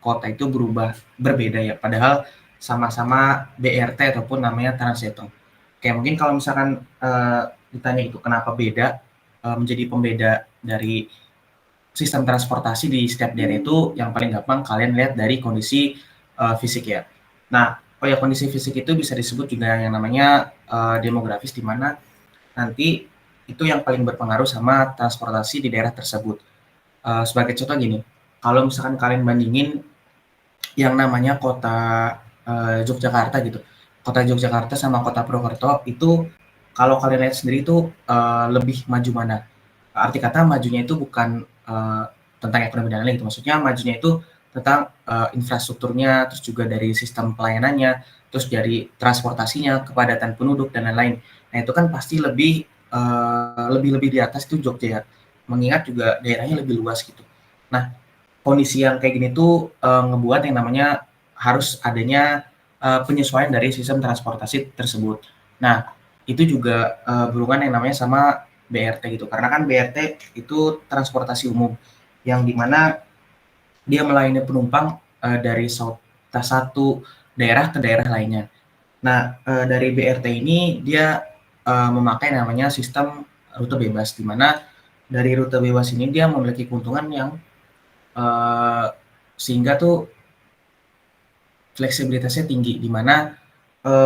kota itu berbeda ya, padahal sama-sama BRT ataupun namanya Transjakarta. Kayak mungkin kalau misalkan ditanya itu kenapa beda, menjadi pembeda dari sistem transportasi di setiap daerah itu yang paling gampang kalian lihat dari kondisi fisik ya. Nah, kondisi fisik itu bisa disebut juga yang namanya demografis, di mana nanti itu yang paling berpengaruh sama transportasi di daerah tersebut. Sebagai contoh gini, kalau misalkan kalian bandingin yang namanya kota Yogyakarta gitu, kota Yogyakarta sama kota Purwokerto itu kalau kalian lihat sendiri itu lebih maju mana? Arti kata majunya itu bukan tentang ekonomi dan lain-lain gitu, maksudnya majunya itu tentang infrastrukturnya, terus juga dari sistem pelayanannya, terus dari transportasinya, kepadatan penduduk dan lain-lain. Nah itu kan pasti lebih di atas itu Jogja ya, mengingat juga daerahnya lebih luas gitu. Nah kondisi yang kayak gini tuh ngebuat yang namanya harus adanya penyesuaian dari sistem transportasi tersebut. Nah itu juga berhubungan yang namanya sama BRT gitu, karena kan BRT itu transportasi umum yang dimana dia melayani penumpang dari satu daerah ke daerah lainnya. Nah dari BRT ini dia memakai namanya sistem rute bebas, di mana dari rute bebas ini dia memiliki keuntungan yang sehingga tuh fleksibilitasnya tinggi, di mana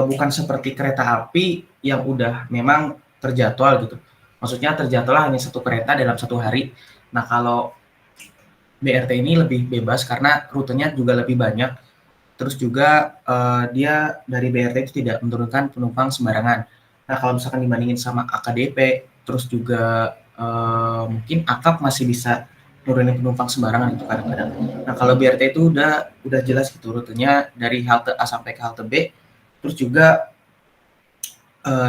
bukan seperti kereta api yang udah memang terjadwal gitu. Maksudnya terjadwal hanya satu kereta dalam satu hari. Nah kalau BRT ini lebih bebas karena rutenya juga lebih banyak. Terus juga dia dari BRT itu tidak menurunkan penumpang sembarangan. Nah kalau misalkan dibandingin sama AKDP, terus juga mungkin AKAP masih bisa nurunin penumpang sembarangan itu kadang-kadang. Nah kalau BRT itu udah jelas gitu rutenya dari halte A sampai ke halte B. Terus juga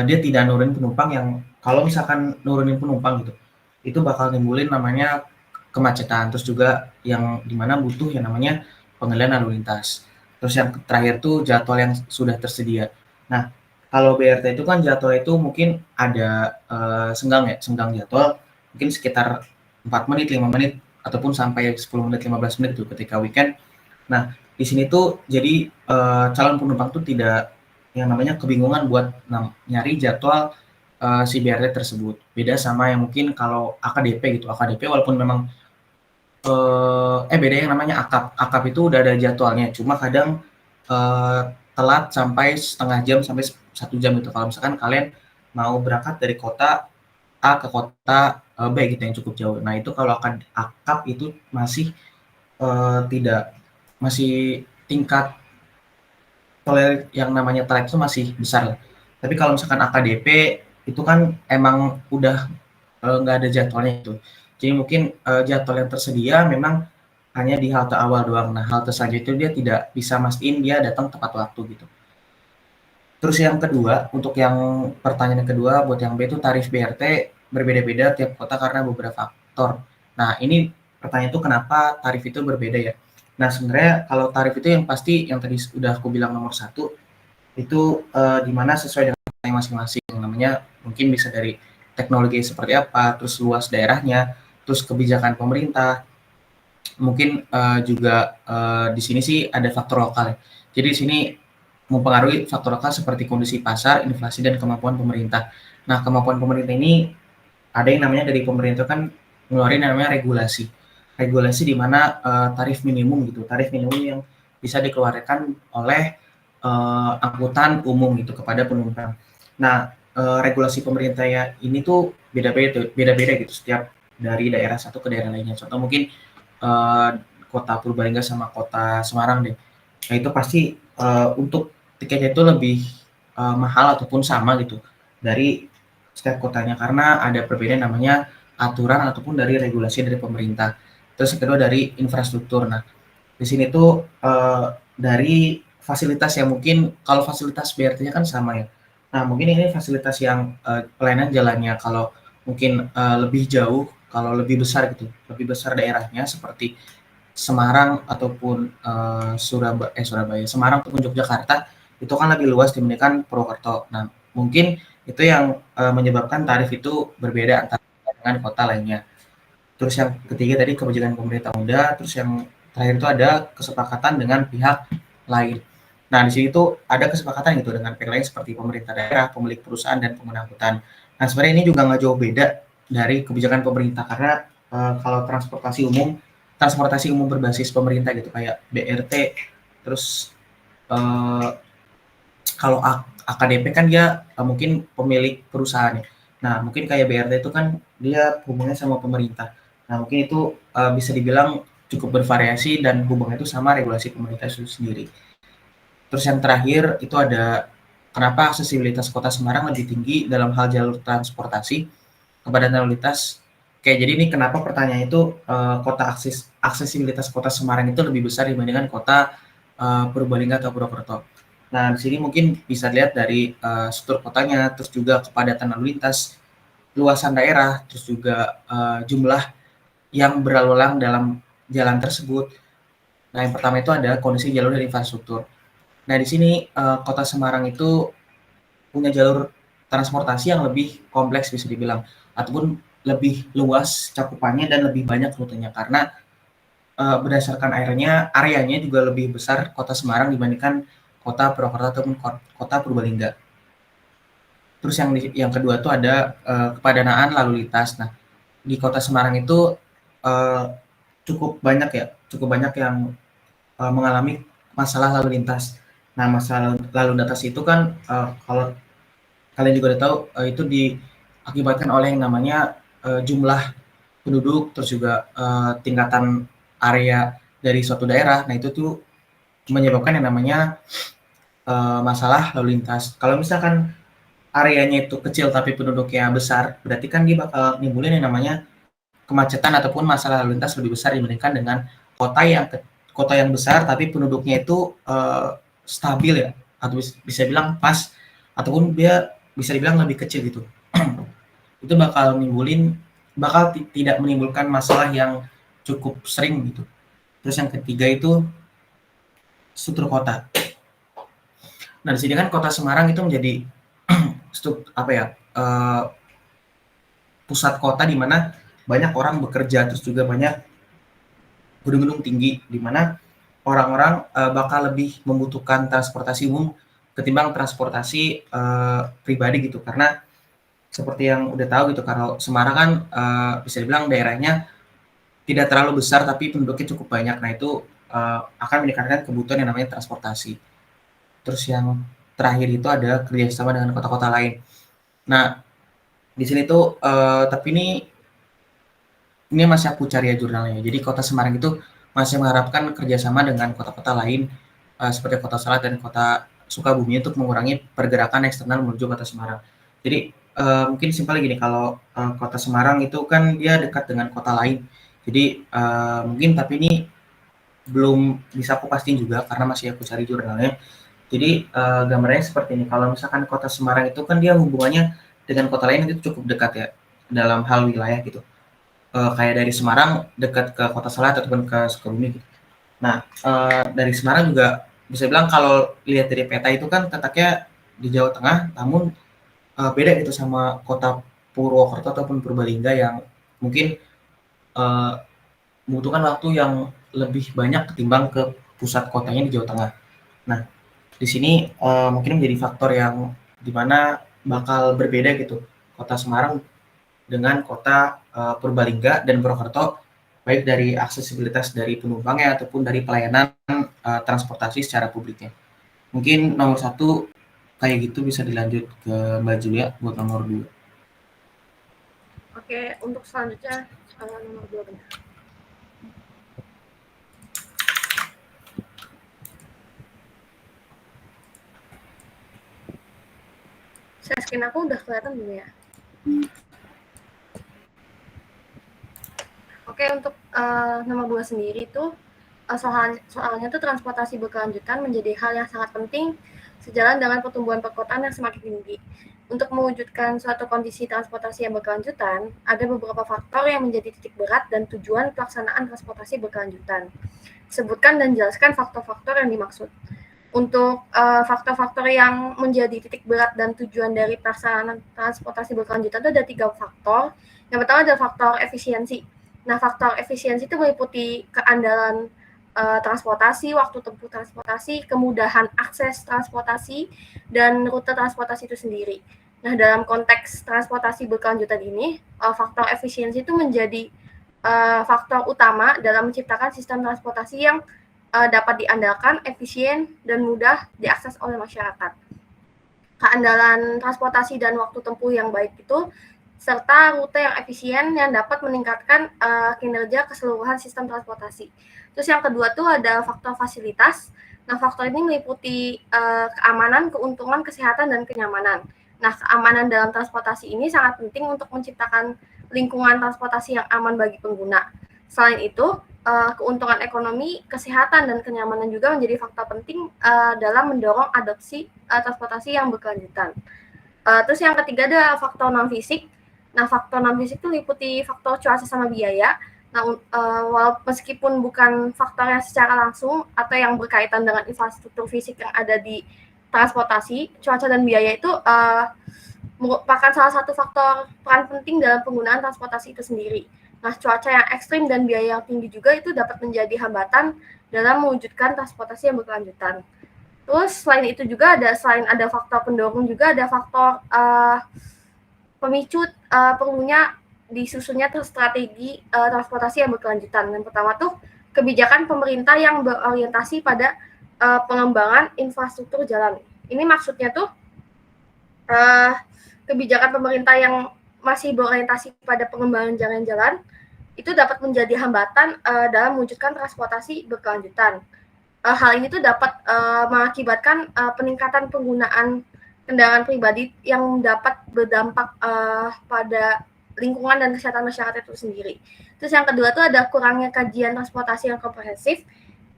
dia tidak nurunin penumpang yang kalau misalkan nurunin penumpang gitu, itu bakal nimbulin namanya kemacetan. Terus juga yang dimana butuh yang namanya pengalihan lalu lintas. Terus yang terakhir tuh jadwal yang sudah tersedia. Nah, kalau BRT itu kan jadwal itu mungkin ada senggang jadwal, mungkin sekitar 4 menit, 5 menit, ataupun sampai 10 menit, 15 menit tuh ketika weekend. Nah, di sini tuh jadi calon penumpang tuh tidak yang namanya kebingungan buat nyari jadwal si BRT tersebut. Beda sama yang mungkin kalau AKDP gitu. AKDP walaupun memang beda yang namanya AKAP. AKAP itu udah ada jadwalnya, cuma kadang telat sampai setengah jam sampai 1 jam gitu. Kalau misalkan kalian mau berangkat dari kota A ke kota B gitu yang cukup jauh. Nah itu kalau akan AKAP itu masih tidak masih tingkat tolerir yang namanya track itu masih besar. Tapi kalau misalkan AKDP itu kan emang udah nggak ada jadwalnya itu. Jadi mungkin jadwal yang tersedia memang hanya di halte awal doang. Nah halte selanjutnya itu dia tidak bisa mastiin dia datang tepat waktu gitu. Terus yang kedua, untuk yang pertanyaan yang kedua buat yang B itu tarif BRT berbeda-beda tiap kota karena beberapa faktor. Nah ini pertanyaan itu kenapa tarif itu berbeda ya? Nah sebenarnya kalau tarif itu yang pasti yang tadi udah aku bilang nomor satu itu di mana sesuai dengan masing-masing, namanya mungkin bisa dari teknologi seperti apa, terus luas daerahnya, terus kebijakan pemerintah, mungkin juga di sini sih ada faktor lokal ya. Jadi di sini mempengaruhi faktor lokal seperti kondisi pasar, inflasi, dan kemampuan pemerintah. Nah kemampuan pemerintah ini ada yang namanya dari pemerintah kan ngeluarin yang namanya regulasi. Regulasi di mana tarif minimum gitu, tarif minimum yang bisa dikeluarkan oleh angkutan umum gitu kepada penumpang. Nah, regulasi pemerintah ya ini tuh beda-beda gitu setiap dari daerah satu ke daerah lainnya. Contoh mungkin uh, kota Purbalingga sama kota Semarang deh. Nah itu pasti untuk tiketnya itu lebih mahal ataupun sama gitu dari setiap kotanya karena ada perbedaan namanya aturan ataupun dari regulasi dari pemerintah. Terus yang kedua dari infrastruktur. Nah di sini tuh dari fasilitas yang mungkin kalau fasilitas BRT-nya kan sama ya. Nah mungkin ini fasilitas yang pelayanan jalannya kalau mungkin lebih jauh, kalau lebih besar gitu, lebih besar daerahnya seperti Semarang ataupun Surabaya, Semarang ataupun Yogyakarta itu kan lebih luas dibandingkan Purwokerto. Nah mungkin itu yang menyebabkan tarif itu berbeda antara dengan kota lainnya. Terus yang ketiga tadi kebijakan pemerintah muda, terus yang terakhir itu ada kesepakatan dengan pihak lain. Nah, di sini tuh ada kesepakatan gitu dengan pihak lain seperti pemerintah daerah, pemilik perusahaan, dan pengguna angkutan. Nah, sebenarnya ini juga nggak jauh beda dari kebijakan pemerintah karena kalau transportasi umum berbasis pemerintah gitu kayak BRT, terus eh, kalau AKDP kan dia mungkin pemilik perusahaan ya. Nah, mungkin kayak BRT itu kan dia hubungannya sama pemerintah. Nah, mungkin itu bisa dibilang cukup bervariasi dan hubungannya itu sama regulasi pemerintah itu sendiri. Terus yang terakhir itu ada kenapa aksesibilitas Kota Semarang lebih tinggi dalam hal jalur transportasi kepadatan lalu lintas. Oke, jadi ini kenapa pertanyaan itu aksesibilitas Kota Semarang itu lebih besar dibandingkan Kota Purbalingga atau Purwokerto. Nah, di sini mungkin bisa dilihat dari struktur kotanya, terus juga kepadatan lalu lintas, luasan daerah, terus juga jumlah yang berlalu lalang dalam jalan tersebut. Nah, yang pertama itu ada kondisi jalur dan infrastruktur. Nah, di sini Kota Semarang itu punya jalur transportasi yang lebih kompleks bisa dibilang, ataupun lebih luas cakupannya dan lebih banyak rutenya karena berdasarkan areanya juga lebih besar Kota Semarang dibandingkan Kota Purwokerto ataupun Kota Purbalingga. Terus yang kedua tuh ada kepadanaan lalu lintas. Nah, di Kota Semarang itu uh, cukup banyak yang mengalami masalah lalu lintas. Nah, masalah lalu lintas itu kan kalau kalian juga udah tahu itu diakibatkan oleh yang namanya jumlah penduduk, terus juga tingkatan area dari suatu daerah. Nah, itu tuh menyebabkan yang namanya masalah lalu lintas. Kalau misalkan areanya itu kecil tapi penduduknya besar, berarti kan dia bakal nimbulin yang namanya kemacetan ataupun masalah lalu lintas lebih besar dibandingkan dengan kota yang besar tapi penduduknya itu stabil ya, atau bisa bilang pas, ataupun dia bisa dibilang lebih kecil gitu. Itu bakal tidak menimbulkan masalah yang cukup sering gitu. Terus yang ketiga itu struktur kota. Nah, di sini kan Kota Semarang itu menjadi pusat kota di mana banyak orang bekerja, terus juga banyak gedung-gedung tinggi di mana orang-orang bakal lebih membutuhkan transportasi umum ketimbang transportasi pribadi gitu, karena seperti yang udah tahu gitu kalau Semarang kan bisa dibilang daerahnya tidak terlalu besar tapi penduduknya cukup banyak. Nah, itu akan meningkatkan kebutuhan yang namanya transportasi. Terus yang terakhir itu ada kerjasama dengan kota-kota lain. Nah, di sini tuh tapi ini masih aku cari ya jurnalnya. Jadi Kota Semarang itu masih mengharapkan kerjasama dengan kota-kota lain seperti Kota Salak dan Kota Sukabumi untuk mengurangi pergerakan eksternal menuju Kota Semarang. Jadi mungkin simpel gini, kalau Kota Semarang itu kan dia dekat dengan kota lain. Jadi mungkin tapi ini belum bisa aku pastiin juga karena masih aku cari jurnalnya. Jadi gambarnya seperti ini. Kalau misalkan Kota Semarang itu kan dia hubungannya dengan kota lain itu cukup dekat ya dalam hal wilayah gitu. Kayak dari Semarang dekat ke Kota Salak ataupun ke Sukabumi gitu. Nah, dari Semarang juga bisa bilang kalau lihat dari peta itu kan letaknya di Jawa Tengah, namun beda gitu sama Kota Purwokerto ataupun Purbalingga yang mungkin uh, membutuhkan waktu yang lebih banyak ketimbang ke pusat kotanya di Jawa Tengah. Nah, di sini mungkin menjadi faktor yang dimana bakal berbeda gitu Kota Semarang dengan Kota Purbalingga dan Purwokerto, baik dari aksesibilitas dari penumpangnya ataupun dari pelayanan transportasi secara publiknya. Mungkin nomor satu kayak gitu, bisa dilanjut ke Mbak Julia buat nomor 2. Oke, untuk selanjutnya nomor 2 benar. Share screen aku udah kelihatan belum ya? Oke, untuk nomor 2 sendiri itu soalnya tuh transportasi berkelanjutan menjadi hal yang sangat penting sejalan dengan pertumbuhan perkotaan yang semakin tinggi. Untuk mewujudkan suatu kondisi transportasi yang berkelanjutan, ada beberapa faktor yang menjadi titik berat dan tujuan pelaksanaan transportasi berkelanjutan. Sebutkan dan jelaskan faktor-faktor yang dimaksud. Untuk faktor-faktor yang menjadi titik berat dan tujuan dari pelaksanaan transportasi berkelanjutan itu ada 3 faktor. Yang pertama adalah faktor efisiensi. Nah, faktor efisiensi itu meliputi keandalan transportasi, waktu tempuh transportasi, kemudahan akses transportasi, dan rute transportasi itu sendiri. Nah, dalam konteks transportasi berkelanjutan ini, faktor efisiensi itu menjadi faktor utama dalam menciptakan sistem transportasi yang dapat diandalkan, efisien, dan mudah diakses oleh masyarakat. Keandalan transportasi dan waktu tempuh yang baik itu serta rute yang efisien yang dapat meningkatkan kinerja keseluruhan sistem transportasi. Terus yang kedua tuh ada faktor fasilitas. Nah, faktor ini meliputi keamanan, keuntungan, kesehatan, dan kenyamanan. Nah, keamanan dalam transportasi ini sangat penting untuk menciptakan lingkungan transportasi yang aman bagi pengguna. Selain itu, keuntungan ekonomi, kesehatan, dan kenyamanan juga menjadi faktor penting dalam mendorong adopsi transportasi yang berkelanjutan. Terus yang ketiga ada faktor non fisik. Nah, faktor non fisik itu meliputi faktor cuaca sama biaya. Nah, meskipun bukan faktor yang secara langsung atau yang berkaitan dengan infrastruktur fisik yang ada di transportasi, cuaca dan biaya itu merupakan salah satu faktor peran penting dalam penggunaan transportasi itu sendiri. Nah, cuaca yang ekstrim dan biaya yang tinggi juga itu dapat menjadi hambatan dalam mewujudkan transportasi yang berkelanjutan. Terus selain itu juga selain ada faktor pendorong juga ada faktor pemicu perlunya disusunnya strategi transportasi yang berkelanjutan. Yang pertama tuh kebijakan pemerintah yang berorientasi pada pengembangan infrastruktur jalan. Ini maksudnya tuh kebijakan pemerintah yang masih berorientasi pada pengembangan jalan-jalan itu dapat menjadi hambatan dalam mewujudkan transportasi berkelanjutan. Hal ini tuh dapat mengakibatkan peningkatan penggunaan kendaraan pribadi yang dapat berdampak pada lingkungan dan kesehatan masyarakat itu sendiri. Terus yang kedua tuh ada kurangnya kajian transportasi yang komprehensif.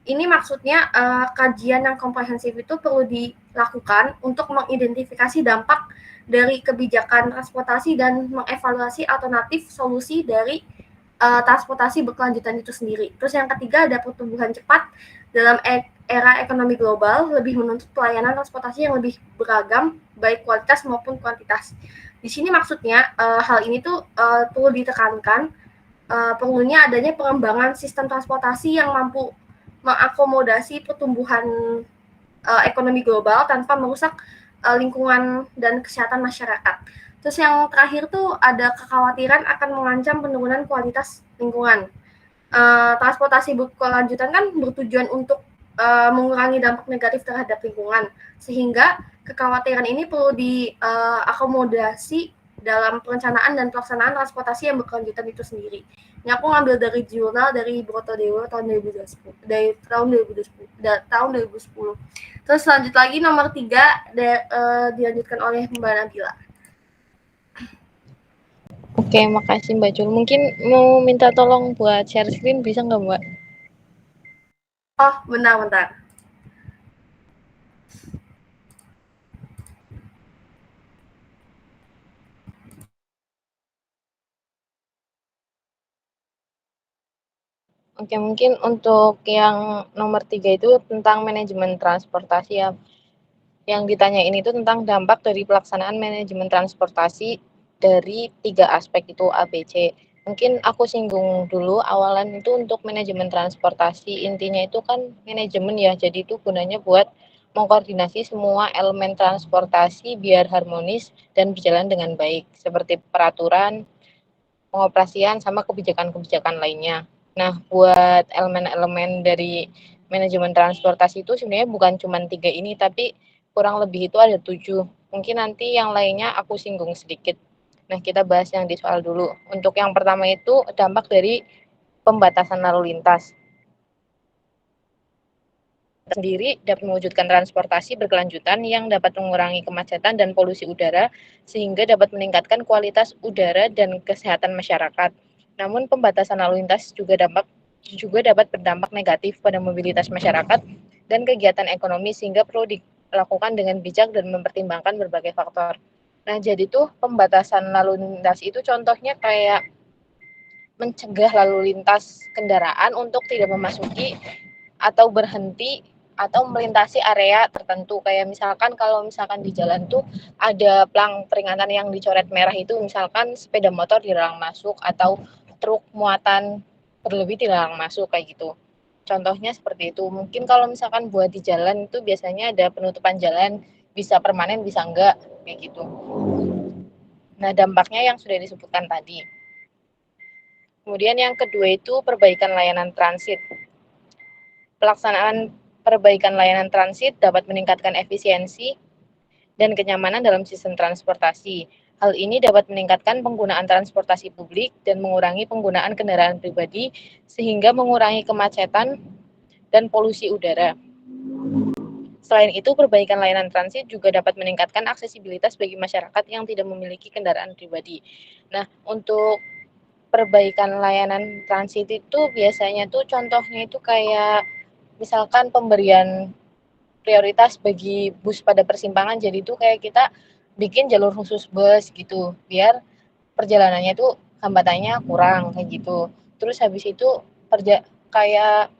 Ini maksudnya kajian yang komprehensif itu perlu dilakukan untuk mengidentifikasi dampak dari kebijakan transportasi dan mengevaluasi alternatif solusi dari transportasi berkelanjutan itu sendiri. Terus yang ketiga ada pertumbuhan cepat dalam era ekonomi global lebih menuntut pelayanan transportasi yang lebih beragam, baik kualitas maupun kuantitas. Di sini maksudnya hal ini tuh perlu ditekankan perlunya adanya pengembangan sistem transportasi yang mampu mengakomodasi pertumbuhan ekonomi global tanpa merusak lingkungan dan kesehatan masyarakat. Terus yang terakhir tuh ada kekhawatiran akan mengancam penurunan kualitas lingkungan. Transportasi berkelanjutan kan bertujuan untuk mengurangi dampak negatif terhadap lingkungan, sehingga kekhawatiran ini perlu diakomodasi dalam perencanaan dan pelaksanaan transportasi yang berkelanjutan itu sendiri. Ini aku ngambil dari jurnal dari Brotodewo tahun 2010, dari tahun 2010. Terus lanjut lagi nomor 3 dilanjutkan oleh Mbak Nabila. Oke, makasih Mbak Jul. Mungkin mau minta tolong buat share screen, bisa nggak Mbak? Oh, bentar. Oke, mungkin untuk yang nomor 3 itu tentang manajemen transportasi ya. Yang ditanyain itu tentang dampak dari pelaksanaan manajemen transportasi dari 3 aspek itu A, B, C. Mungkin aku singgung dulu awalan itu untuk manajemen transportasi. Intinya itu kan manajemen ya, jadi itu gunanya buat mengkoordinasi semua elemen transportasi biar harmonis dan berjalan dengan baik, seperti peraturan, pengoperasian, sama kebijakan-kebijakan lainnya. Nah, buat elemen-elemen dari manajemen transportasi itu sebenarnya bukan cuma 3 ini, tapi kurang lebih itu ada 7. Mungkin nanti yang lainnya aku singgung sedikit. Nah, kita bahas yang di soal dulu. Untuk yang pertama itu dampak dari pembatasan lalu lintas. Sendiri dapat mewujudkan transportasi berkelanjutan yang dapat mengurangi kemacetan dan polusi udara sehingga dapat meningkatkan kualitas udara dan kesehatan masyarakat. Namun pembatasan lalu lintas juga dapat berdampak negatif pada mobilitas masyarakat dan kegiatan ekonomi sehingga perlu dilakukan dengan bijak dan mempertimbangkan berbagai faktor. Nah, jadi tuh pembatasan lalu lintas itu contohnya kayak mencegah lalu lintas kendaraan untuk tidak memasuki atau berhenti atau melintasi area tertentu, kayak misalkan kalau misalkan di jalan tuh ada pelang peringatan yang dicoret merah itu, misalkan sepeda motor dilarang masuk atau truk muatan berlebih dilarang masuk kayak gitu. Contohnya seperti itu. Mungkin kalau misalkan buat di jalan itu biasanya ada penutupan jalan, bisa permanen, bisa enggak, kayak gitu. Nah, dampaknya yang sudah disebutkan tadi. Kemudian yang kedua itu perbaikan layanan transit. Pelaksanaan perbaikan layanan transit dapat meningkatkan efisiensi dan kenyamanan dalam sistem transportasi. Hal ini dapat meningkatkan penggunaan transportasi publik dan mengurangi penggunaan kendaraan pribadi sehingga mengurangi kemacetan dan polusi udara. Selain itu, perbaikan layanan transit juga dapat meningkatkan aksesibilitas bagi masyarakat yang tidak memiliki kendaraan pribadi. Nah, untuk perbaikan layanan transit itu biasanya tuh contohnya itu kayak misalkan pemberian prioritas bagi bus pada persimpangan, jadi itu kayak kita bikin jalur khusus bus gitu biar perjalanannya tuh hambatannya kurang kayak gitu. Terus habis itu kayak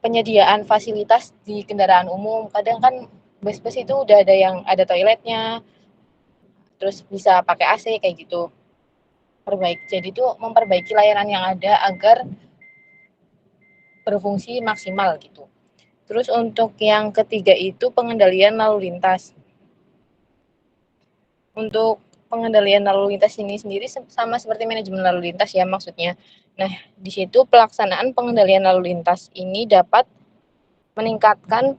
penyediaan fasilitas di kendaraan umum, kadang kan bus-bus itu udah ada yang ada toiletnya, terus bisa pakai AC kayak gitu. Jadi itu memperbaiki layanan yang ada agar berfungsi maksimal gitu. Terus untuk yang ketiga itu pengendalian lalu lintas. Untuk pengendalian lalu lintas ini sendiri sama seperti manajemen lalu lintas ya maksudnya. Nah, di situ pelaksanaan pengendalian lalu lintas ini dapat meningkatkan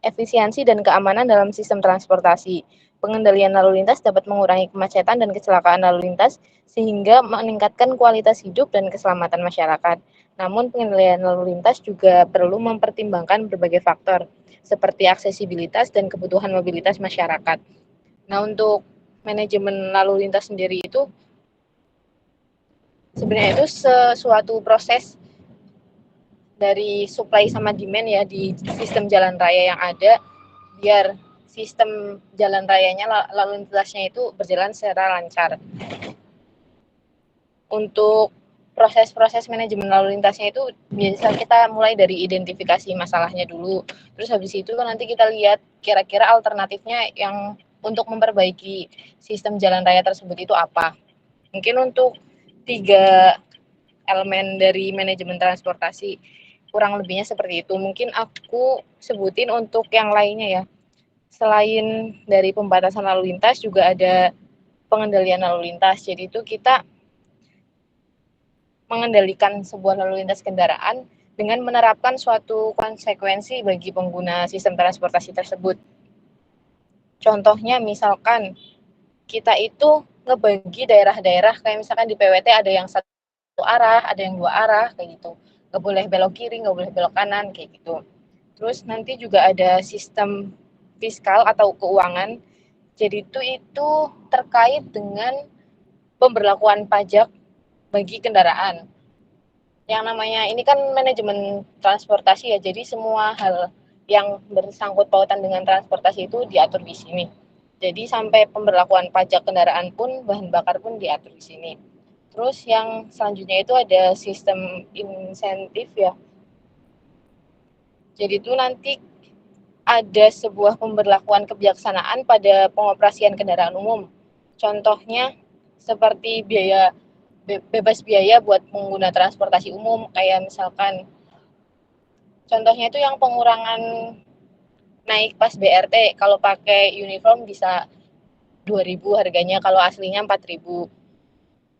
efisiensi dan keamanan dalam sistem transportasi. Pengendalian lalu lintas dapat mengurangi kemacetan dan kecelakaan lalu lintas sehingga meningkatkan kualitas hidup dan keselamatan masyarakat. Namun pengendalian lalu lintas juga perlu mempertimbangkan berbagai faktor seperti aksesibilitas dan kebutuhan mobilitas masyarakat. Nah, untuk manajemen lalu lintas sendiri itu sebenarnya itu sesuatu proses dari supply sama demand ya di sistem jalan raya yang ada biar sistem jalan rayanya lalu lintasnya itu berjalan secara lancar. Untuk proses-proses manajemen lalu lintasnya itu biasa kita mulai dari identifikasi masalahnya dulu. Terus habis itu nanti kita lihat kira-kira alternatifnya yang untuk memperbaiki sistem jalan raya tersebut itu apa. Mungkin untuk 3 elemen dari manajemen transportasi kurang lebihnya seperti itu. Mungkin aku sebutin untuk yang lainnya ya. Selain dari pembatasan lalu lintas juga ada pengendalian lalu lintas. Jadi itu kita mengendalikan sebuah lalu lintas kendaraan dengan menerapkan suatu konsekuensi bagi pengguna sistem transportasi tersebut. Contohnya misalkan kita itu ngebagi daerah-daerah kayak misalkan di PWT ada yang satu arah, ada yang 2 arah kayak gitu. Nggak boleh belok kiri, nggak boleh belok kanan kayak gitu. Terus nanti juga ada sistem fiskal atau keuangan. Jadi itu terkait dengan pemberlakuan pajak bagi kendaraan. Yang namanya ini kan manajemen transportasi ya, jadi semua hal yang bersangkut pautan dengan transportasi itu diatur di sini. Jadi sampai pemberlakuan pajak kendaraan pun, bahan bakar pun diatur di sini. Terus yang selanjutnya itu ada sistem insentif ya. Jadi itu nanti ada sebuah pemberlakuan kebijaksanaan pada pengoperasian kendaraan umum. Contohnya seperti bebas biaya buat pengguna transportasi umum, kayak misalkan contohnya itu yang pengurangan naik pas BRT, kalau pakai uniform bisa 2.000 harganya, kalau aslinya 4.000.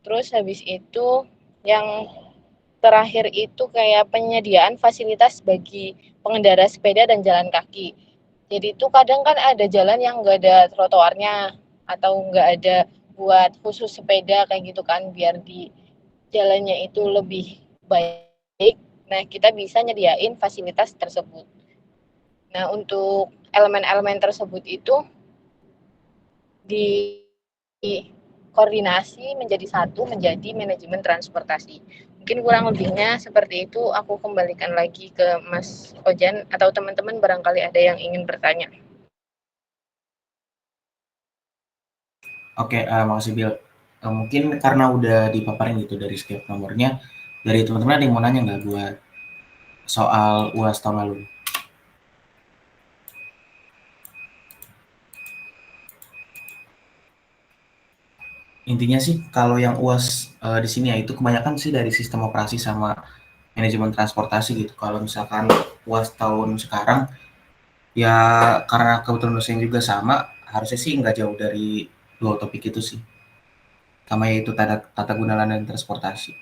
Terus habis itu yang terakhir itu kayak penyediaan fasilitas bagi pengendara sepeda dan jalan kaki. Jadi itu kadang kan ada jalan yang nggak ada trotoarnya atau nggak ada buat khusus sepeda kayak gitu kan, biar di jalannya itu lebih baik. Nah, kita bisa nyediain fasilitas tersebut. Nah, untuk elemen-elemen tersebut itu dikoordinasi menjadi satu, menjadi manajemen transportasi. Mungkin kurang lebihnya seperti itu, aku kembalikan lagi ke Mas Ojan atau teman-teman barangkali ada yang ingin bertanya. Oke, makasih Bill. Mungkin karena udah dipaparin gitu dari setiap nomornya, dari teman-teman ada yang mau nanya nggak buat soal UAS tahun lalu? Intinya sih kalau yang UAS di sini ya itu kebanyakan sih dari sistem operasi sama manajemen transportasi gitu. Kalau misalkan UAS tahun sekarang, ya karena kebetulan dosennya juga sama, harusnya sih nggak jauh dari 2 topik itu sih. Sama yaitu tata guna lahan dan transportasi.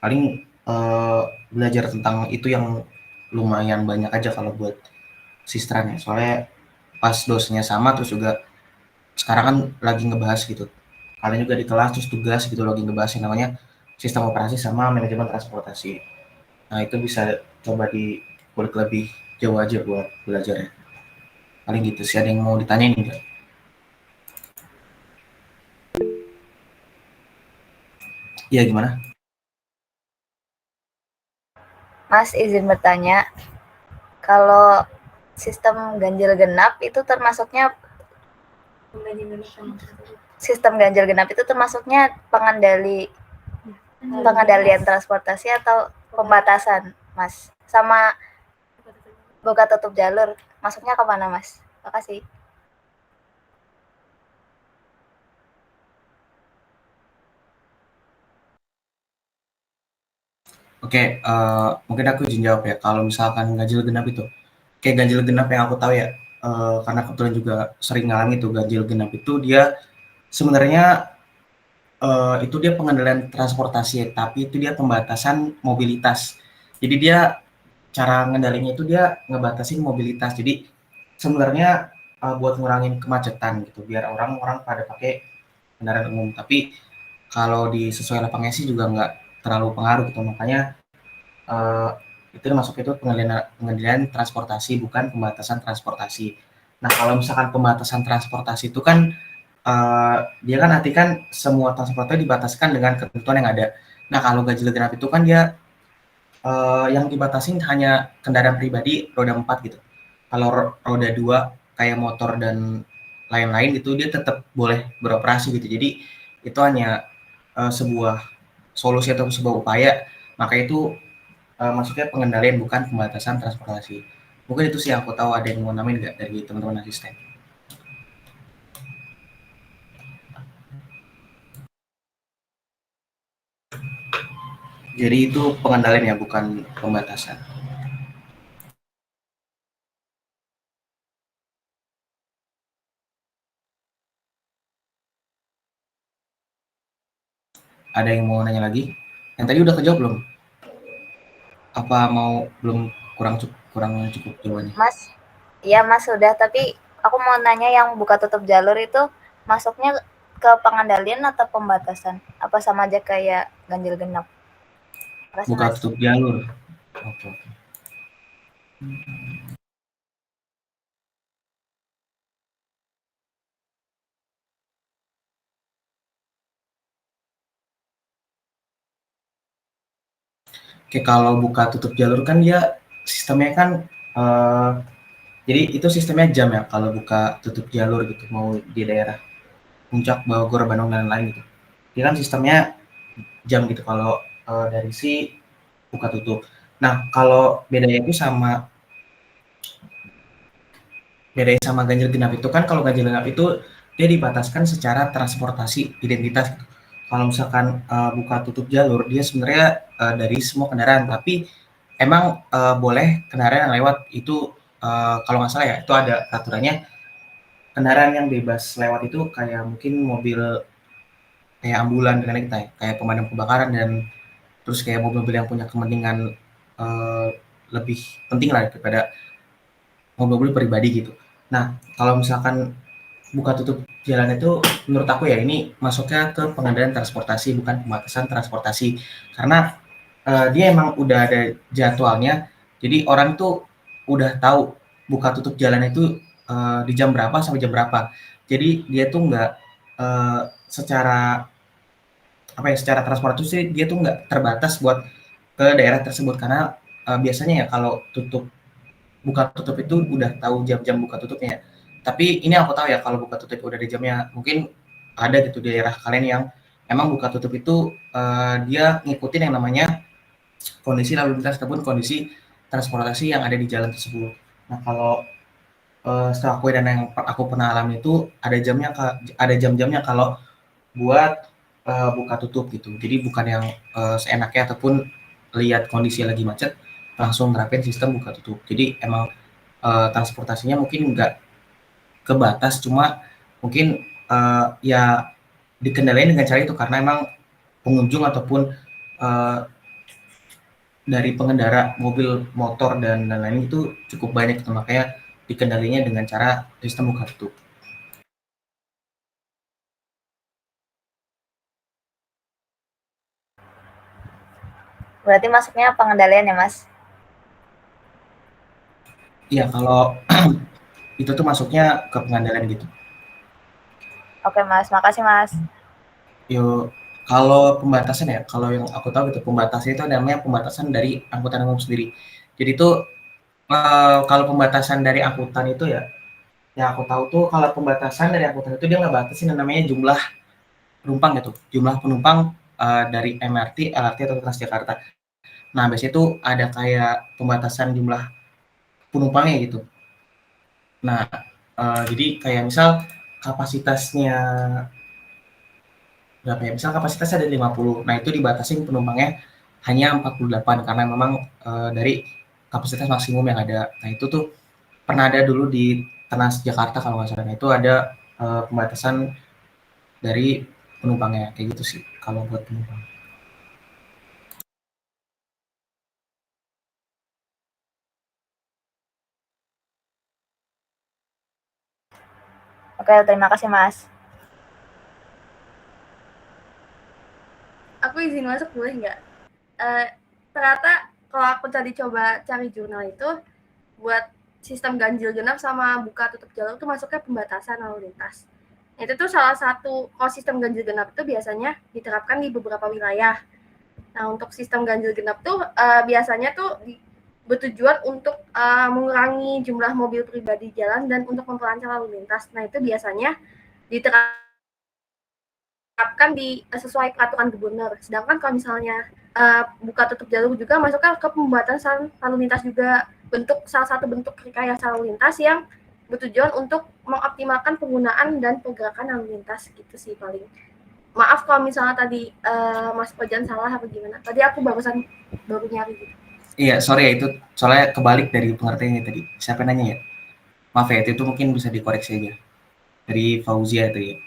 Paling belajar tentang itu yang lumayan banyak aja kalau buat sistrannya. Soalnya pas dosennya sama terus juga sekarang kan lagi ngebahas gitu. Kalian juga di kelas terus tugas gitu lagi ngebahas yang namanya sistem operasi sama manajemen transportasi. Nah, itu bisa coba dikulik lebih jauh aja buat belajar ya. Paling gitu sih, ada yang mau ditanyain enggak? Iya, gimana? Mas izin bertanya, kalau sistem ganjil genap itu termasuknya pengendalian transportasi atau pembatasan, Mas? Sama buka tutup jalur, masuknya ke mana, Mas? Makasih. Oke, mungkin aku izin jawab ya. Kalau misalkan ganjil genap itu, kayak ganjil genap yang aku tahu ya, karena kebetulan juga sering ngalami tuh ganjil genap itu dia sebenarnya itu dia pengendalian transportasi, tapi itu dia pembatasan mobilitas. Jadi dia cara ngendalinya itu dia ngebatasin mobilitas. Jadi sebenarnya buat ngurangin kemacetan gitu, biar orang-orang pada pakai kendaraan umum. Tapi kalau di sesuai lapangnya sih juga nggak terlalu pengaruh gitu. Makanya uh, itu masuk itu pengendalian transportasi bukan pembatasan transportasi. Nah kalau misalkan pembatasan transportasi itu kan dia kan nanti kan semua transportasi dibataskan dengan ketentuan yang ada. Nah kalau ganjil genap itu kan dia yang dibatasin hanya kendaraan pribadi roda 4 gitu. Kalau roda 2 kayak motor dan lain-lain itu dia tetap boleh beroperasi gitu. Jadi itu hanya sebuah solusi atau sebuah upaya. Maka itu maksudnya pengendalian bukan pembatasan transportasi. Mungkin itu sih yang aku tahu. Ada yang mau namain nggak dari teman-teman asisten? Jadi itu pengendalian ya, bukan pembatasan. Ada yang mau nanya lagi? Yang tadi udah kejawab belum? Apa mau belum kurang cukup jawabannya? Mas, iya Mas sudah, tapi aku mau nanya yang buka tutup jalur itu masuknya ke pengendalian atau pembatasan? Apa sama aja kayak ganjil genap? Makasih, Buka Mas. tutup jalur. Oke. Oke, kalau buka tutup jalur kan dia sistemnya kan jadi itu sistemnya jam ya kalau buka tutup jalur gitu, mau di daerah Puncak, Bogor, Bandung dan lain-lain gitu. Dia kan sistemnya jam gitu kalau dari si buka tutup. Nah, kalau bedanya sama ganjil genap itu kan, kalau ganjil genap itu dia dibataskan secara transportasi identitas. Kalau misalkan buka tutup jalur, dia sebenarnya dari semua kendaraan, tapi emang boleh kendaraan yang lewat itu kalau nggak salah ya, itu ada aturannya. Kendaraan yang bebas lewat itu kayak mungkin mobil kayak ambulan dengan kita ya, kayak pemadam kebakaran dan terus kayak mobil-mobil yang punya kepentingan lebih penting lah daripada mobil-mobil pribadi gitu. Nah, kalau misalkan buka tutup jalan itu menurut aku ya ini masuknya ke pengendalian transportasi bukan pembatasan transportasi. Karena dia emang udah ada jadwalnya. Jadi orang tuh udah tahu buka tutup jalan itu di jam berapa sampai jam berapa. Jadi dia tuh nggak secara secara transportasi sih dia tuh nggak terbatas buat ke daerah tersebut karena biasanya ya kalau buka tutup itu udah tahu jam-jam buka tutupnya. Tapi ini aku tahu ya kalau buka tutup udah di jamnya. Mungkin ada gitu di daerah kalian yang emang buka tutup itu dia ngikutin yang namanya kondisi lalu lintas ataupun kondisi transportasi yang ada di jalan tersebut. Nah kalau setelah aku dan yang aku pernah alami itu ada jam-jamnya kalau buat buka tutup gitu. Jadi bukan yang seenaknya ataupun lihat kondisi lagi macet, langsung nerapin sistem buka tutup. Jadi emang transportasinya mungkin nggak kebatas, cuma mungkin ya dikendalikan dengan cara itu karena emang pengunjung ataupun dari pengendara mobil, motor dan lain-lain itu cukup banyak gitu, makanya dikendalinya dengan cara sistem buka tutup. Berarti masuknya pengendalian ya, Mas? Iya, kalau itu tuh masuknya ke pengendalian gitu. Oke, Mas. Makasih, Mas. Yo, kalau pembatasan ya, kalau yang aku tahu gitu, pembatasan itu namanya pembatasan dari angkutan umum sendiri. Jadi itu kalau pembatasan dari angkutan itu ya, yang aku tahu tuh kalau pembatasan dari angkutan itu dia ngebatasin yang namanya jumlah penumpang gitu, jumlah penumpang dari MRT, LRT atau Transjakarta. Nah, biasanya itu ada kayak pembatasan jumlah penumpangnya gitu. Nah, jadi kayak misal kapasitasnya berapa ya? Misal kapasitasnya ada 50. Nah, itu dibatasin penumpangnya hanya 48 karena memang dari kapasitas maksimum yang ada. Nah, itu tuh pernah ada dulu di Transjakarta kalau nggak salah. Nah, itu ada pembatasan dari penumpangnya kayak gitu sih kalau buat penumpang. Oke, terima kasih, Mas. Aku izin masuk boleh nggak? Ternyata kalau aku tadi coba cari jurnal itu buat sistem ganjil genap sama buka tutup jalur itu masuknya pembatasan lalu lintas. Itu tuh salah satu kalau sistem ganjil genap itu biasanya diterapkan di beberapa wilayah. Nah, untuk sistem ganjil genap tuh biasanya tuh bertujuan untuk mengurangi jumlah mobil pribadi jalan dan untuk memperlancar lalu lintas. Nah, itu biasanya diterapkan sesuai peraturan gubernur. Sedangkan kalau misalnya buka tutup jalur juga masukkan ke pembatasan lalu lintas juga, salah satu bentuk rekayasa lalu lintas yang bertujuan untuk mengoptimalkan penggunaan dan pergerakan lalu lintas gitu sih paling. Maaf kalau misalnya tadi Mas Ojan salah apa gimana. Tadi aku baru nyari gitu. Iya, sorry ya itu soalnya kebalik dari pengertiannya tadi. Siapa nanya ya? Maaf ya, itu mungkin bisa dikoreksi aja. Dari Fauzia itu ya.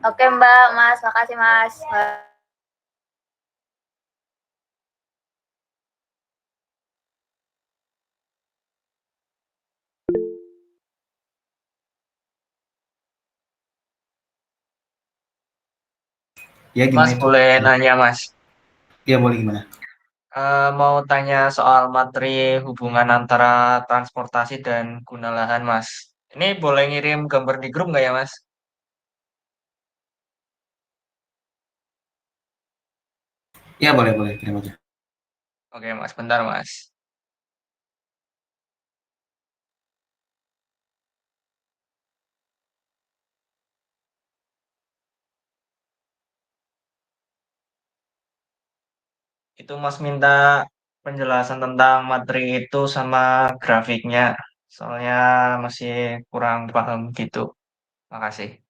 Oke, Mbak, Mas. Makasih, Mas. Ya Mas gimana itu? boleh nanya Mas. Ya boleh gimana? Mau tanya soal materi hubungan antara transportasi dan guna lahan Mas. Ini boleh ngirim gambar di grup nggak ya Mas? Ya boleh boleh kirim aja. Oke Mas, bentar Mas. Itu Mas minta penjelasan tentang materi itu sama grafiknya. Soalnya masih kurang paham gitu. Makasih.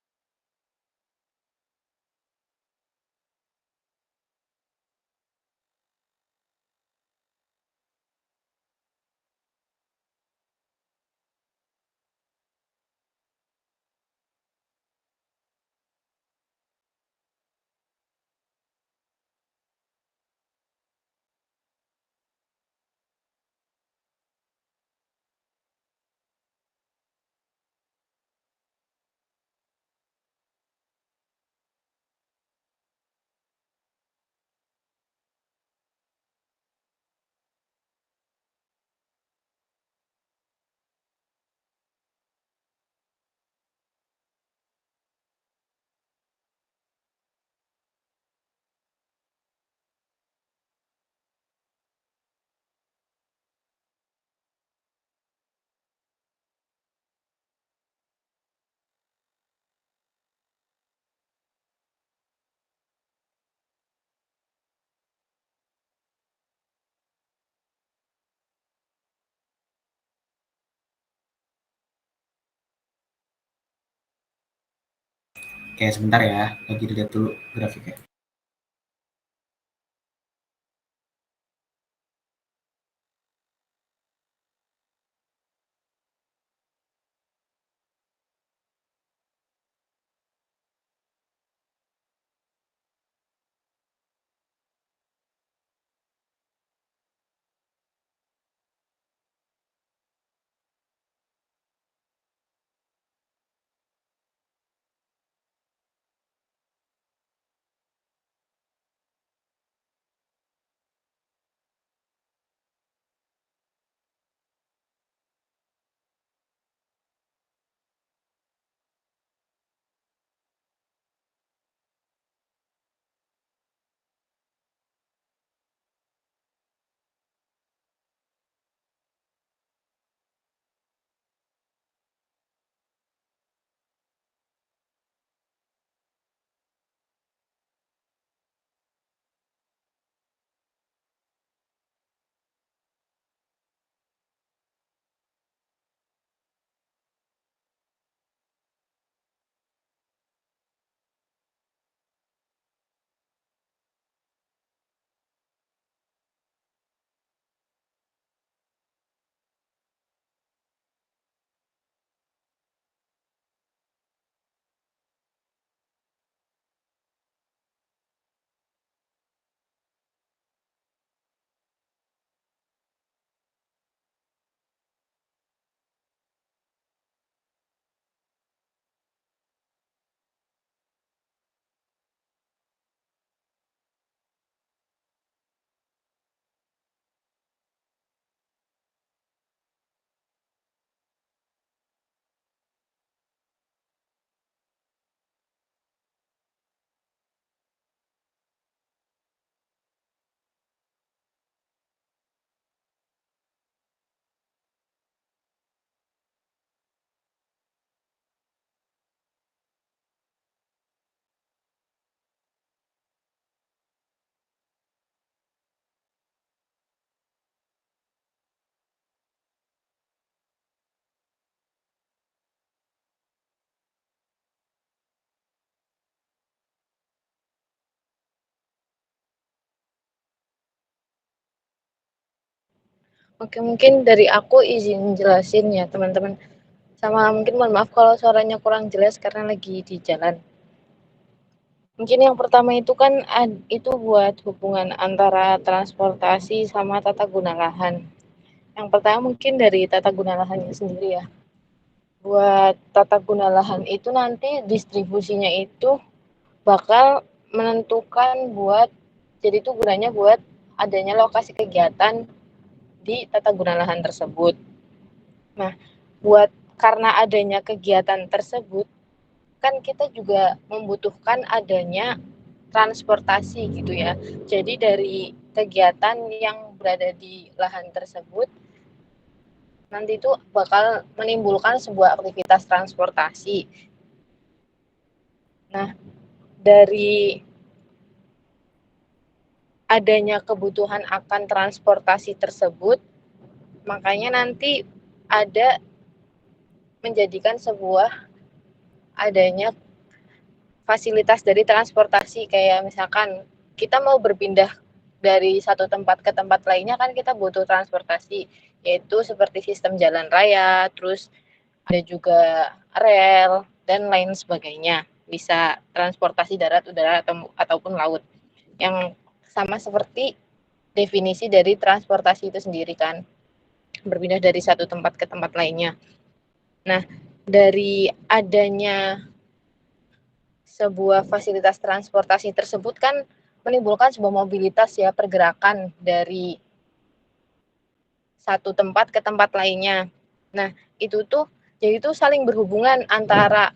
Oke, sebentar ya, lagi dilihat dulu grafiknya. Oke, mungkin dari aku izin jelasin ya teman-teman. Sama mungkin mohon maaf kalau suaranya kurang jelas karena lagi di jalan. Mungkin yang pertama itu kan itu buat hubungan antara transportasi sama tata guna lahan. Yang pertama mungkin dari tata guna lahannya sendiri ya. Buat tata guna lahan itu nanti distribusinya itu bakal menentukan jadi itu gunanya buat adanya lokasi kegiatan di tata guna lahan tersebut. Nah, karena adanya kegiatan tersebut, kan kita juga membutuhkan adanya transportasi gitu ya. Jadi dari kegiatan yang berada di lahan tersebut, nanti itu bakal menimbulkan sebuah aktivitas transportasi. Nah, dari adanya kebutuhan akan transportasi tersebut, makanya nanti ada menjadikan adanya fasilitas dari transportasi kayak misalkan kita mau berpindah dari satu tempat ke tempat lainnya kan kita butuh transportasi, yaitu seperti sistem jalan raya, terus ada juga rel dan lain sebagainya. Bisa transportasi darat, udara ataupun laut. Yang sama seperti definisi dari transportasi itu sendiri kan, berpindah dari satu tempat ke tempat lainnya. Nah, dari adanya sebuah fasilitas transportasi tersebut kan menimbulkan sebuah mobilitas ya, pergerakan dari satu tempat ke tempat lainnya. Nah, itu saling berhubungan antara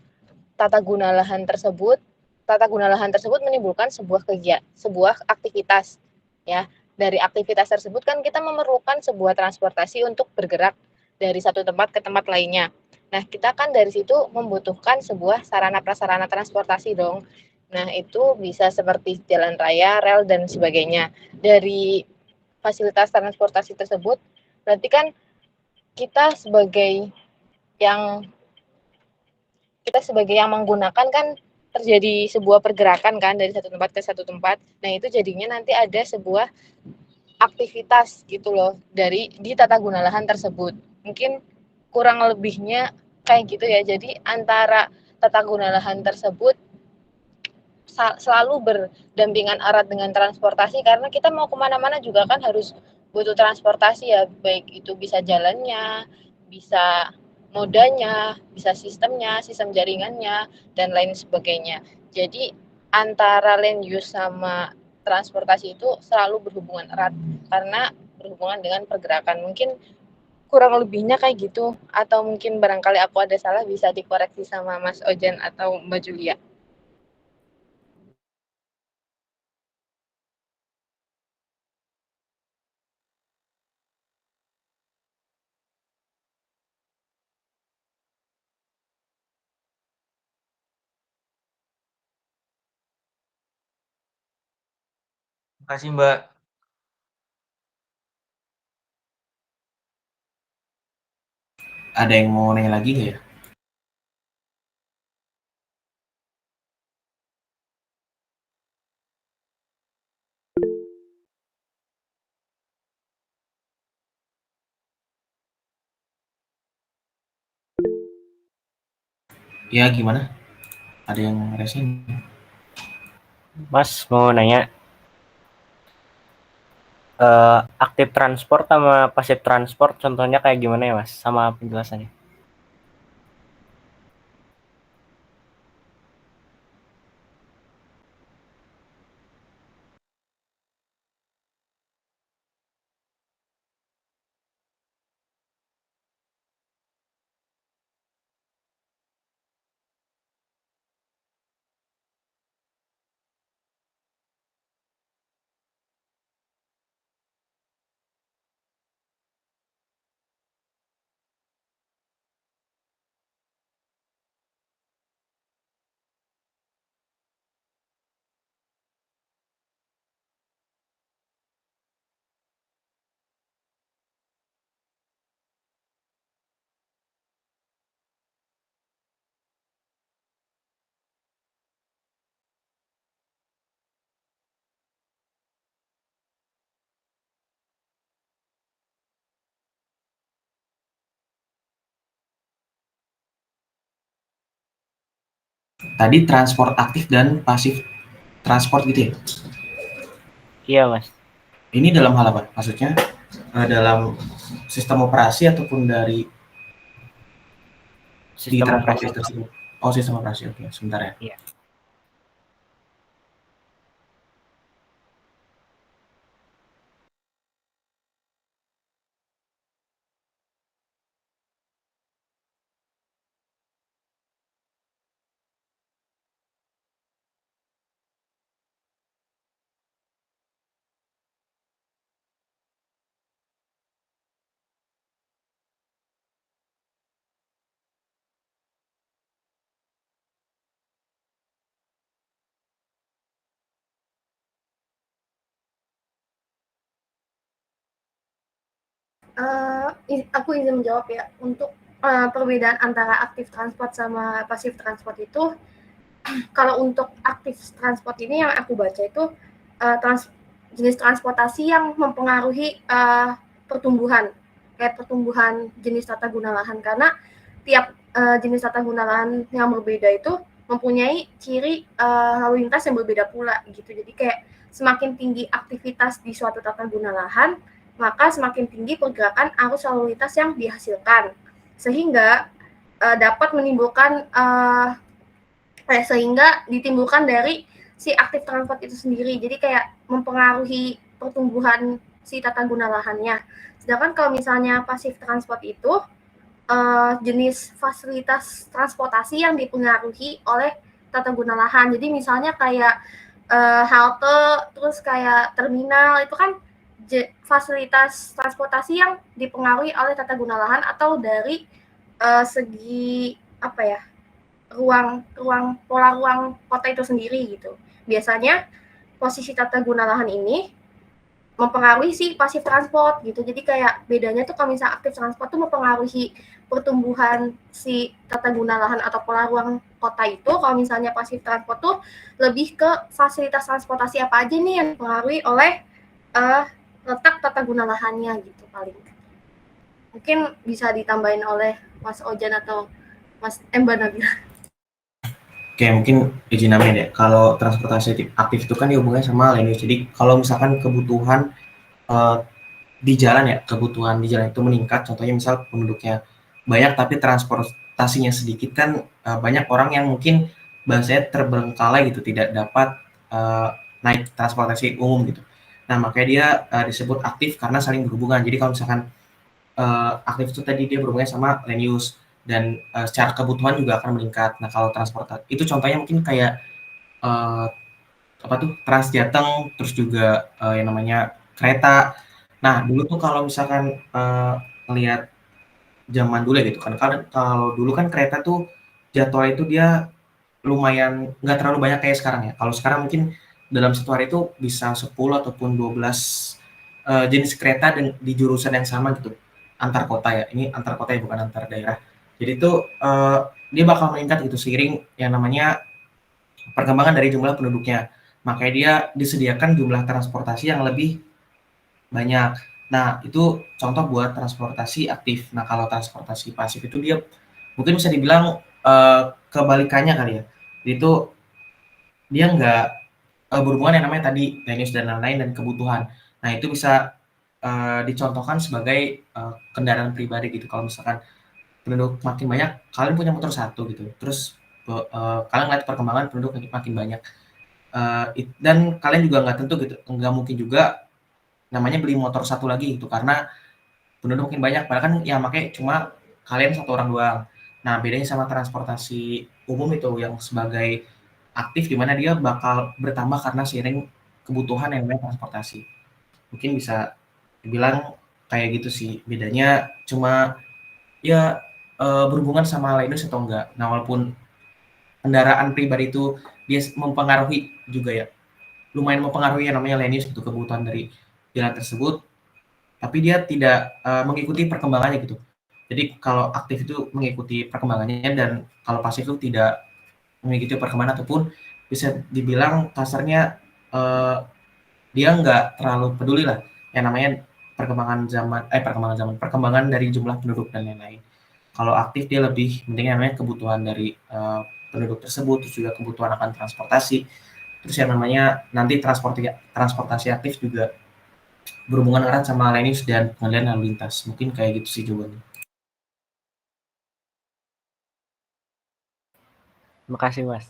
tata guna lahan tersebut menimbulkan sebuah aktivitas ya. Dari aktivitas tersebut kan kita memerlukan sebuah transportasi untuk bergerak dari satu tempat ke tempat lainnya. Nah, kita kan dari situ membutuhkan sebuah sarana prasarana transportasi dong. Nah, itu bisa seperti jalan raya, rel dan sebagainya. Dari fasilitas transportasi tersebut berarti kan kita sebagai yang menggunakan kan terjadi sebuah pergerakan kan dari satu tempat ke satu tempat. Nah, itu jadinya nanti ada sebuah aktivitas gitu loh di tata guna lahan tersebut. Mungkin kurang lebihnya kayak gitu ya. Jadi antara tata guna lahan tersebut selalu berdampingan erat dengan transportasi, karena kita mau kemana-mana juga kan harus butuh transportasi ya, baik itu bisa jalannya, bisa modanya, bisa sistemnya, sistem jaringannya, dan lain sebagainya. Jadi antara land use sama transportasi itu selalu berhubungan erat karena berhubungan dengan pergerakan. Mungkin kurang lebihnya kayak gitu, atau mungkin barangkali aku ada salah bisa dikoreksi sama Mas Ojan atau Mbak Julia. Makasih Mbak. Ada yang mau nanya lagi nggak ya? Ya gimana? Ada yang resin? Mas mau nanya, aktif transport sama pasif transport contohnya kayak gimana ya Mas, sama penjelasannya? Tadi transport aktif dan pasif transport gitu ya? Iya Mas. Ini dalam hal apa? Maksudnya dalam sistem operasi ataupun dari di Sistem operasi. transportasi tersebut? Oh, sistem operasi. Oke, sebentar ya. Iya. Aku izin menjawab ya. Untuk perbedaan antara aktif transport sama pasif transport itu, kalau untuk aktif transport ini yang aku baca itu jenis transportasi yang mempengaruhi pertumbuhan, kayak pertumbuhan jenis tata guna lahan, karena tiap jenis tata guna lahan yang berbeda itu mempunyai ciri lalu lintas yang berbeda pula gitu. Jadi kayak semakin tinggi aktivitas di suatu tata guna lahan, maka semakin tinggi pergerakan arus lalu lintas yang dihasilkan, sehingga dapat menimbulkan sehingga ditimbulkan dari si aktif transport itu sendiri. Jadi kayak mempengaruhi pertumbuhan si tata guna lahannya. Sedangkan kalau misalnya pasif transport itu jenis fasilitas transportasi yang dipengaruhi oleh tata guna lahan. Jadi misalnya kayak halte, terus kayak terminal, itu kan fasilitas transportasi yang dipengaruhi oleh tata guna lahan atau dari segi apa ya, pola ruang kota itu sendiri gitu. Biasanya posisi tata guna lahan ini mempengaruhi si pasif transport gitu. Jadi kayak bedanya tuh kalau misalnya aktif transport tuh mempengaruhi pertumbuhan si tata guna lahan atau pola ruang kota itu, kalau misalnya pasif transport tuh lebih ke fasilitas transportasi apa aja nih yang dipengaruhi oleh letak tata guna lahannya gitu paling. Mungkin bisa ditambahin oleh Mas Ojan atau Mas Mbak Nabila. Oke, mungkin izin nambahin ya. Kalau transportasi aktif itu kan dihubungkan sama land use. Jadi kalau misalkan kebutuhan uh, di jalan ya, kebutuhan di jalan itu meningkat, contohnya misal penduduknya banyak tapi transportasinya sedikit kan, banyak orang yang mungkin bahasanya terbengkalai gitu, tidak dapat naik transportasi umum gitu. Nah, makanya dia disebut aktif karena saling berhubungan. Jadi kalau misalkan aktif itu tadi dia berhubungan sama land use dan secara kebutuhan juga akan meningkat. Nah, kalau transportasi itu contohnya mungkin kayak uh, apa tuh Trans Jateng, terus juga yang namanya kereta. Nah, dulu tuh kalau misalkan ngelihat zaman dulu ya gitu kan, kalau dulu kan kereta tuh jadwal itu dia lumayan nggak terlalu banyak kayak sekarang ya. Kalau sekarang mungkin dalam satu hari itu bisa 10 ataupun 12 jenis kereta dan di jurusan yang sama gitu, antar kota ya. Ini antar kota ya, bukan antar daerah. Jadi itu dia bakal meningkat gitu seiring yang namanya perkembangan dari jumlah penduduknya. Makanya dia disediakan jumlah transportasi yang lebih banyak. Nah, itu contoh buat transportasi aktif. Nah, kalau transportasi pasif itu dia mungkin bisa dibilang kebalikannya kali ya. Itu dia nggak berhubungan yang namanya tadi teknis dan lain-lain dan kebutuhan. Nah, itu bisa dicontohkan sebagai kendaraan pribadi gitu. Kalau misalkan penduduk makin banyak, kalian punya motor satu gitu. Terus kalian lihat perkembangan penduduk makin banyak. Dan kalian juga nggak tentu gitu, nggak mungkin juga namanya beli motor satu lagi gitu karena penduduk makin banyak. Padahal kan yang pakai cuma kalian satu orang doang. Nah, bedanya sama transportasi umum itu yang sebagai aktif di mana dia bakal bertambah karena seiring kebutuhan yang namanya transportasi. Mungkin bisa dibilang kayak gitu sih. Bedanya cuma ya berhubungan sama Linus atau enggak. Nah, walaupun kendaraan pribadi itu dia mempengaruhi juga ya. Lumayan mempengaruhi yang namanya Linus gitu kebutuhan dari jalan tersebut, tapi dia tidak mengikuti perkembangannya gitu. Jadi kalau aktif itu mengikuti perkembangannya dan kalau pasif itu tidak mengikuti perkembangan ataupun bisa dibilang kasarnya dia nggak terlalu peduli lah yang namanya perkembangan dari jumlah penduduk dan lain-lain. Kalau aktif dia lebih penting yang namanya kebutuhan dari penduduk tersebut, terus juga kebutuhan akan transportasi, terus yang namanya nanti transportasi aktif juga berhubungan erat sama Linux dan pengendalian lalu lintas. Mungkin kayak gitu sih jawabannya. Makasih Mas.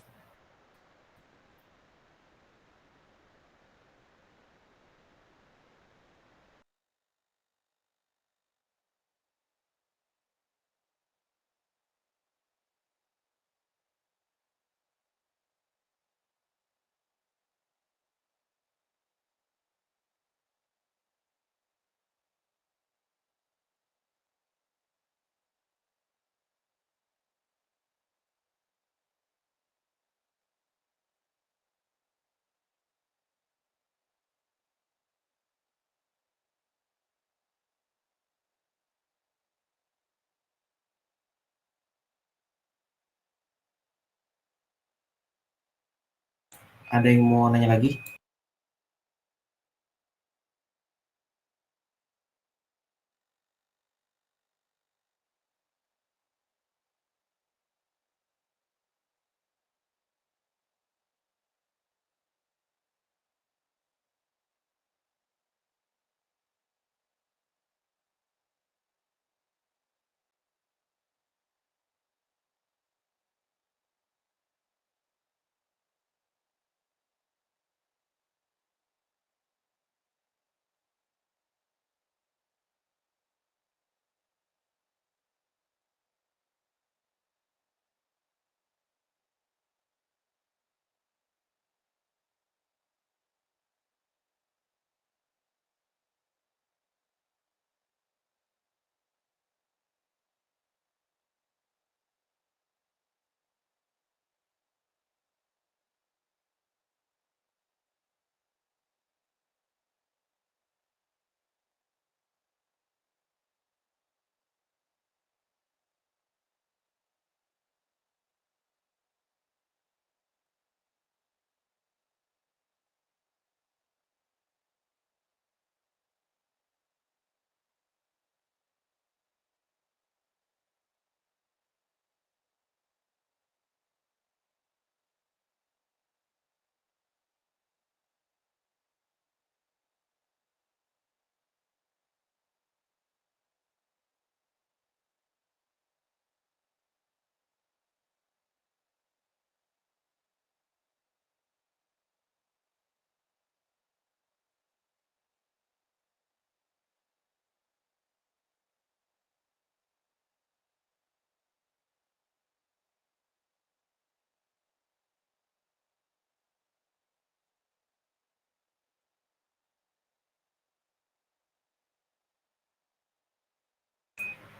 Ada yang mau nanya lagi?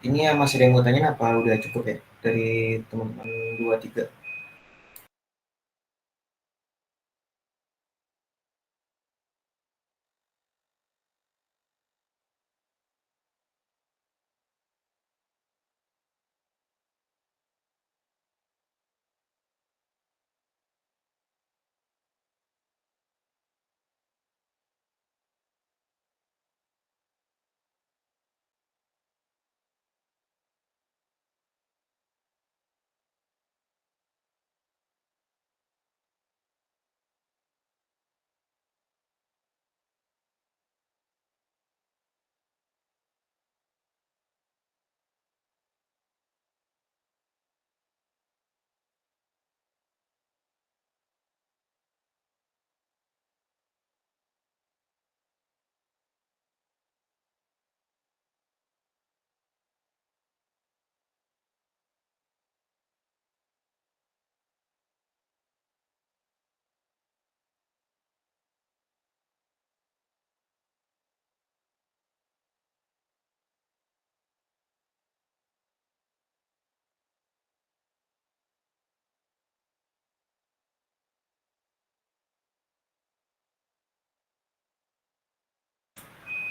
Ini yang masih ada yang mau tanya apa udah cukup ya dari teman-teman 2, 3?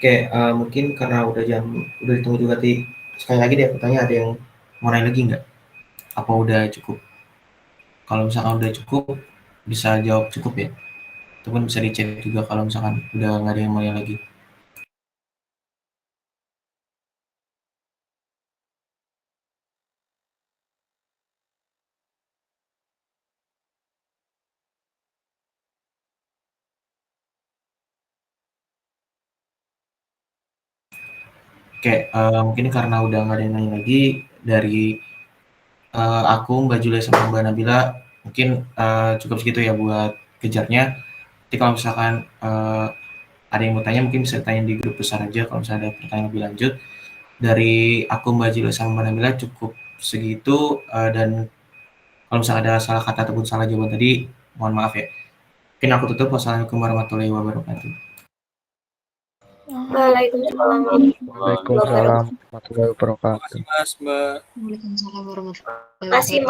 Oke, mungkin karena udah ditunggu juga tadi, sekali lagi deh aku tanya, ada yang mau nanya lagi nggak? Apa udah cukup? Kalau misalkan udah cukup, bisa jawab cukup ya. Ataupun bisa dicek juga kalau misalkan udah nggak ada yang mau nanya lagi. Oke, mungkin karena udah nggak ada yang nanya lagi, dari aku, Mbak Julia sama Mbak Nabila, mungkin cukup segitu ya buat kejarnya. Nanti kalau misalkan ada yang mau tanya, mungkin bisa tanya di grup besar aja kalau misalnya ada pertanyaan lebih lanjut. Dari aku, Mbak Julia sama Mbak Nabila cukup segitu, dan kalau misalnya ada salah kata ataupun salah jawaban tadi, mohon maaf ya. Mungkin aku tutup. Wassalamualaikum warahmatullahi wabarakatuh. Waalaikumsalam Waalaikumsalam warahmatullahi wabarakatuh. Mas, Mbak. warahmatullahi wabarakatuh. Masih